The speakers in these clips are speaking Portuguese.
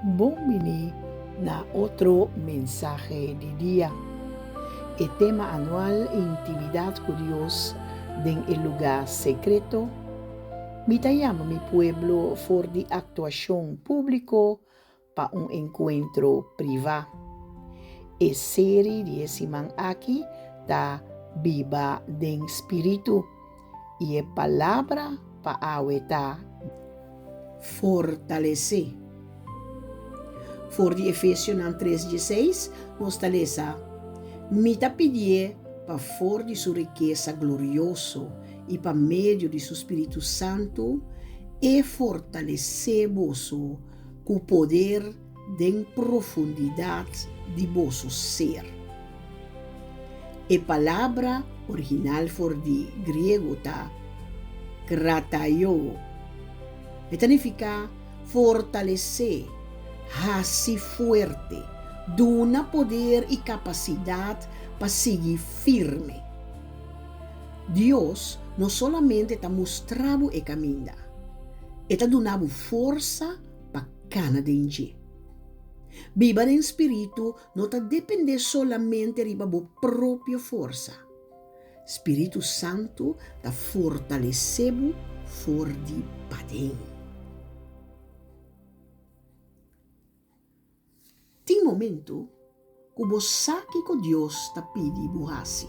Bombini na otro mensaje de día. El tema anual Intimidad con Dios en el lugar secreto. Me llamo mi pueblo for de actuación público para un encuentro privado. Es serie de Simán aquí da viva den espíritu y es palabra para aweta fortalecer. For de Efesios 3:16 nos talesa, me ta pedir para for de sua riqueza glorioso e para meio de seu Espírito Santo e fortalecer vosso com o poder de profundidade de vosso ser. A palavra original for de grego tá krataio. Significa fortalecer, hacer fuerte, dona poder e capacidade para seguir firme. Deus não solamente está mostrando o caminho, está dando força para cada dia. Viva em espírito não está depender solamente de sua própria força. Espírito Santo está fortalecendo for de padem. Tem momento que você sabe que Deus está pedindo burrasi,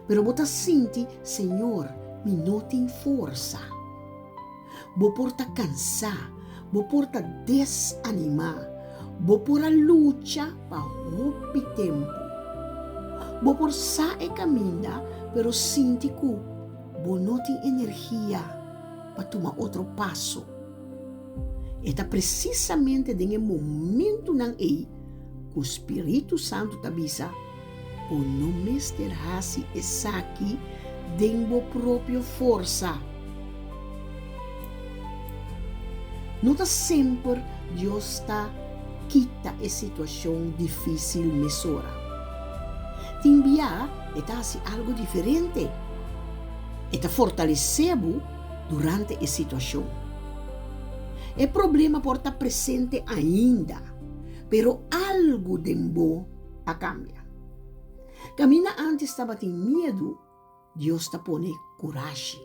mas você sente, Senhor, me não tem força. Você porta cansar, você porta desanimar, você porta luta para roubar tempo. Você por sair caminhar, mas sente que você não tem energia para tomar outro passo. Está precisamente no momento que o Espírito Santo te avisa, o não mesterá-se essa aqui de sua própria força. Não está sempre Deus está quita a situação difícil mesura. Te enviar está assim algo diferente. Está fortalecendo durante a situação. O problema pode estar presente ainda, pero algo demorou a cambiar. Camina antes estava com medo, Deus está pondo coragem.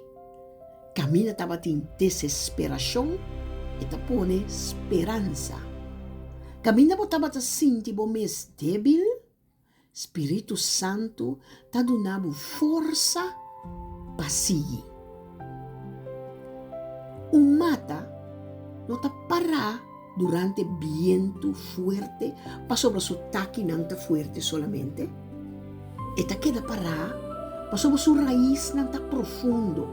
Camina estava com desesperação, e está pondo esperança. Camina estava sentindo mais débil, Espírito Santo está dando força para seguir. Mata não está parar durante viento fuerte, para sobre su taque não está fuerte solamente, e está queda parar, para sobre su raiz não está profundo.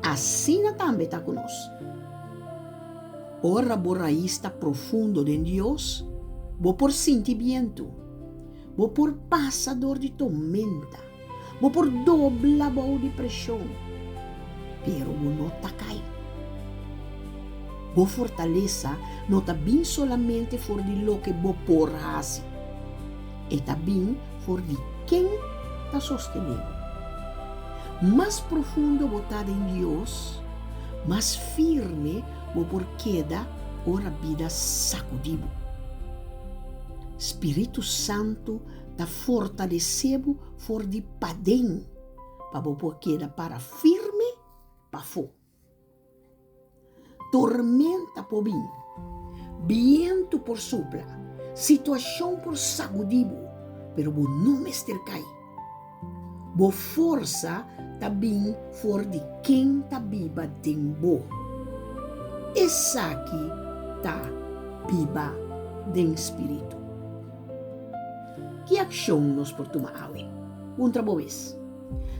Assim também está conosco. Ora, a raiz está profundo em Deus, vou por sentimento, vou por passador de tormenta, vou por dobla boa de pressão, pero vou não está caindo. Boa fortaleza não está bem solamente for de lo que vou por fazer, está bem for de quem está sustentando. Mais profundo botar em Deus, mais firme vou por queda ora vida sacudido. Espírito Santo está fortalecendo for de padem, para vou por queda para firme para fogo. Tormenta por vir, viento por sopra, situação por sacudido, pero vos não me estercai. Bo força também for de quem tá viva tem bo. Essa aqui tá viva de espírito. Que ação nós por tomar? Outra vez.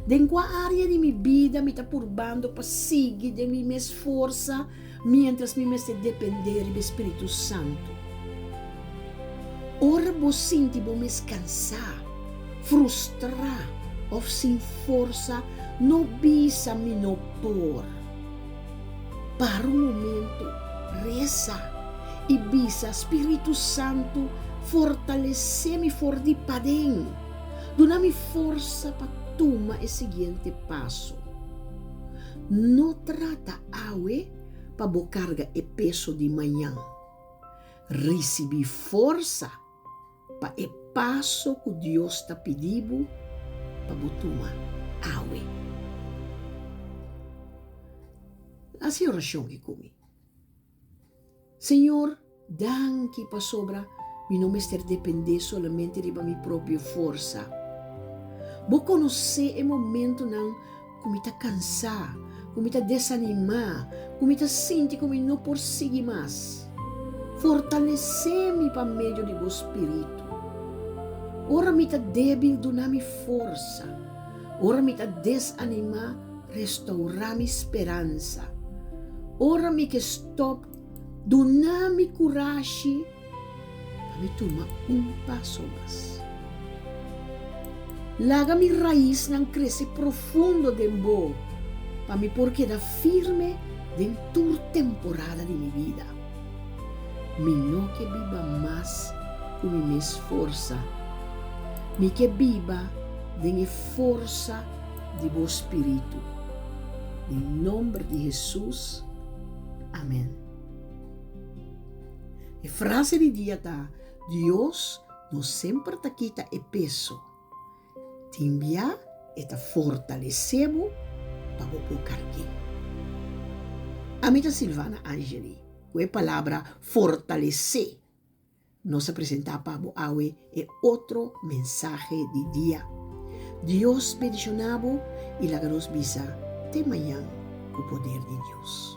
De qual área de minha vida me está purbando para seguir de minha esforça, mientras me está depender do Espírito Santo. Ora você sente me cansar, frustrar, ou sem força, não bisa me no por. Para um momento, reza e bisa Espírito Santo fortalecer-me for de padem, dona-me força para tomar o seguinte passo. Não trata awe para carga e peso de manhã. receber força para o passo que Deus está pedindo para botuma awe. Assim oração que comi. Senhor, danke para sobra, mi não me estar depender solamente de minha própria força. Vou conhecer o momento não como está cansar, como está desanimar, como está sentir como não por seguir mais. Fortalecer-me para meio de meu espírito. Ora me está débil, dona-me força. Ora me está desanimar, restaurar minha esperança. Ora me que stop, dona-me coragem para me tomar passo mais. Laga-me raiz não cresce profundo dentro, para me por quedar firme dentro da temporada de minha vida. Me não que viva mais com minha força, me que viva de força de meu espírito. Em nome de Jesus, amém. A frase de dia está: Deus não sempre te quita o peso, te envia e te fortalecemos para o carguinho. A mim é Silvana Angeli, com a palavra fortalecer, nos apresenta para você outro mensagem de dia. Deus bendicionamos e la nos visa de manhã com o poder de Deus.